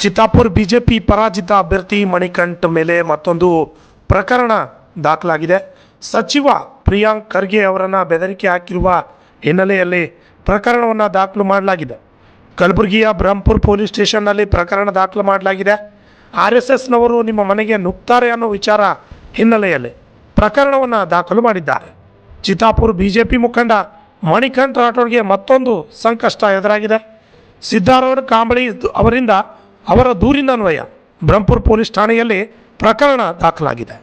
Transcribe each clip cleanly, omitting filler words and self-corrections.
Chittapur BJP ಪರಾಜಿತ ಅಭ್ಯರ್ಥಿ ಮಣಿಕಂಠ್ ಮೇಲೆ ಮತ್ತೊಂದು ಪ್ರಕರಣ ದಾಖಲಾಗಿದೆ. ಸಚಿವ ಪ್ರಿಯಾಂಕ್ ಖರ್ಗೆ ಅವರನ್ನು ಬೆದರಿಕೆ ಹಾಕಿರುವ ಹಿನ್ನೆಲೆಯಲ್ಲಿ ಪ್ರಕರಣವನ್ನು ದಾಖಲು ಮಾಡಲಾಗಿದೆ. ಕಲಬುರಗಿಯ ಬ್ರಹ್ಮಪುರ ಪೊಲೀಸ್ ಸ್ಟೇಷನ್ನಲ್ಲಿ ಪ್ರಕರಣ ದಾಖಲು ಮಾಡಲಾಗಿದೆ. RSSನವರು ನಿಮ್ಮ ಮನೆಗೆ ನುಗ್ತಾರೆ ಅನ್ನೋ ವಿಚಾರ ಹಿನ್ನೆಲೆಯಲ್ಲಿ ಪ್ರಕರಣವನ್ನು ದಾಖಲು ಮಾಡಿದ್ದಾರೆ. ಚಿತ್ತಾಪುರ ಬಿಜೆಪಿ ಮುಖಂಡ ಮಣಿಕಂಠ್ ರಾಠೋಡ್ಗೆ ಮತ್ತೊಂದು ಸಂಕಷ್ಟ ಎದುರಾಗಿದೆ. ಸಿದ್ದಾರೂಢ ಕಾಂಬಳಿ ಅವರಿಂದ ಅವರ ದೂರಿನ ಅನ್ವಯ ಬ್ರಹ್ಮಪುರ ಪೊಲೀಸ್ ಠಾಣೆಯಲ್ಲಿ ಪ್ರಕರಣ ದಾಖಲಾಗಿದೆ.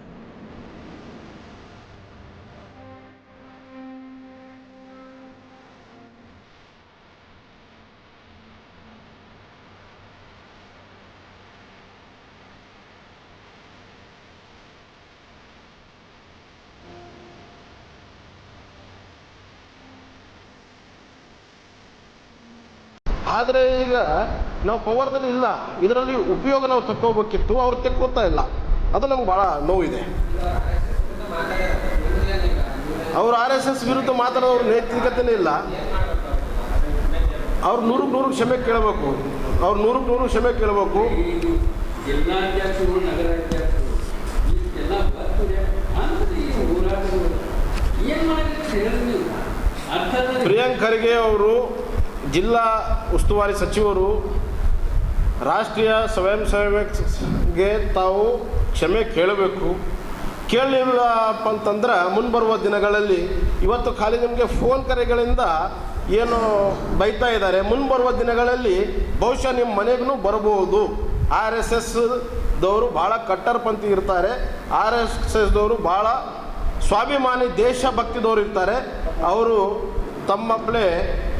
ಆದರೆ ಈಗ ನಾವು ಪವರ್ದಲ್ಲಿ ಇಲ್ಲ, ಇದರಲ್ಲಿ ಉಪಯೋಗ ನಾವು ತಕ್ಕೋಬೇಕಿತ್ತು, ಅವ್ರು ತೆಕ್ಕೋತಾ ಇಲ್ಲ. ಅದು ನಮ್ಗೆ ಭಾಳ ನೋವಿದೆ. ಅವರು RSS ವಿರುದ್ಧ ಮಾತಾಡೋರು ನೈತಿಕತೆನೇ ಇಲ್ಲ. ಅವ್ರು 100% ಕ್ಷಮೆ ಕೇಳಬೇಕು. ಅವ್ರು 100% ಕ್ಷಮೆ ಕೇಳಬೇಕು. ಪ್ರಿಯಾಂಕ್ ಖರ್ಗೆ ಅವರು ಜಿಲ್ಲಾ ಉಸ್ತುವಾರಿ ಸಚಿವರು ರಾಷ್ಟ್ರೀಯ ಸ್ವಯಂ ಸೇವಕ್ಗೆ ತಾವು ಕ್ಷಮೆ ಕೇಳಬೇಕು. ಕೇಳಲಿಲ್ಲಪ್ಪ ಅಂತಂದ್ರೆ ಮುಂಬರುವ ದಿನಗಳಲ್ಲಿ, ಇವತ್ತು ಖಾಲಿ ನಿಮಗೆ ಫೋನ್ ಕರೆಗಳಿಂದ ಏನು ಬೈತಾ ಇದ್ದಾರೆ, ಮುಂಬರುವ ದಿನಗಳಲ್ಲಿ ಬಹುಶಃ ನಿಮ್ಮ ಮನೆಗೂ ಬರಬಹುದು. RSSದವರು ಭಾಳ ಕಟ್ಟರ್ಪಂಥಿ ಇರ್ತಾರೆ. RSSದವರು ಭಾಳ ಸ್ವಾಭಿಮಾನಿ ದೇಶಭಕ್ತಿದವರು ಇರ್ತಾರೆ. ಅವರು ತಮ್ಮಪ್ಪಳೇ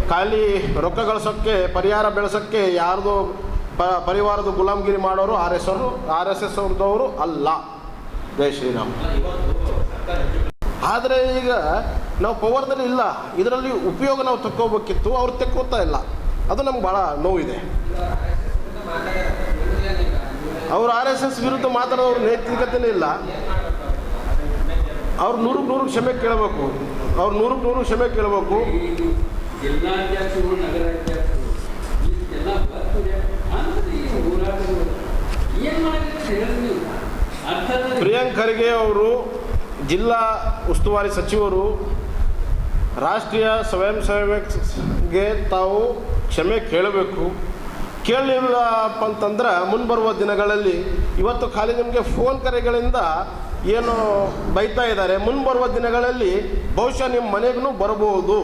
ಖಾಲಿ ರೊಕ್ಕ ಗಳಿಸೋಕ್ಕೆ, ಪರಿಹಾರ ಬೆಳೆಸೋಕ್ಕೆ ಯಾರ್ದು ಪರಿವಾರದ ಗುಲಾಮಗಿರಿ ಮಾಡೋರು RSS ಅವ್ರದವರು ಅಲ್ಲ. ಜೈ ಶ್ರೀರಾಮ್. ಆದರೆ ಈಗ ನಾವು ಪವರ್ದಲ್ಲಿ ಇಲ್ಲ, ಇದರಲ್ಲಿ ಉಪಯೋಗ ನಾವು ತಕ್ಕೋಬೇಕಿತ್ತು, ಅವ್ರು ತೆಕ್ಕೋತಾ ಇಲ್ಲ. ಅದು ನಮ್ಗೆ ಭಾಳ ನೋವಿದೆ. ಅವರು RSS ವಿರುದ್ಧ ಮಾತಾಡೋರು ನೈತಿಕತೆನೇ ಇಲ್ಲ. ಅವ್ರು 100% ಕ್ಷಮೆ ಕೇಳಬೇಕು. ಅವ್ರು 100% ಕ್ಷಮೆ ಕೇಳಬೇಕು. ಪ್ರಿಯಾಂಕ್ ಖರ್ಗೆ ಅವರು ಜಿಲ್ಲಾ ಉಸ್ತುವಾರಿ ಸಚಿವರು ರಾಷ್ಟ್ರೀಯ ಸ್ವಯಂ ಸೇವಕ್ಗೆ ತಾವು ಕ್ಷಮೆ ಕೇಳಬೇಕು. ಕೇಳಲಿಲ್ಲಪ್ಪ ಅಂತಂದ್ರೆ ಮುಂಬರುವ ದಿನಗಳಲ್ಲಿ, ಇವತ್ತು ಖಾಲಿ ನಿಮಗೆ ಫೋನ್ ಕರೆಗಳಿಂದ ಏನು ಬೈತಾ ಇದ್ದಾರೆ, ಮುಂಬರುವ ದಿನಗಳಲ್ಲಿ ಬಹುಶಃ ನಿಮ್ಮ ಮನೆಗೂ ಬರಬಹುದು.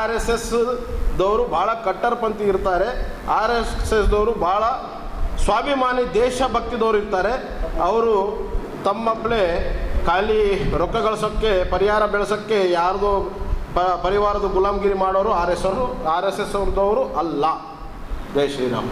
RSSದವರು ಭಾಳ ಕಟ್ಟರ್ಪಂಥಿ ಇರ್ತಾರೆ. RSSದವರು ಭಾಳ ಸ್ವಾಭಿಮಾನಿ ದೇಶಭಕ್ತಿದವರು ಇರ್ತಾರೆ. ಅವರು ತಮ್ಮಪ್ಪಳೇ ಖಾಲಿ ರೊಕ್ಕ ಗಳಿಸೋಕ್ಕೆ, ಪರಿಹಾರ ಬೆಳೆಸೋಕ್ಕೆ ಯಾರ್ದು ಪರಿವಾರದ ಗುಲಾಮಗಿರಿ ಮಾಡೋರು RSS ಅವ್ರದವರು ಅಲ್ಲ. ಜೈ ಶ್ರೀರಾಮ್.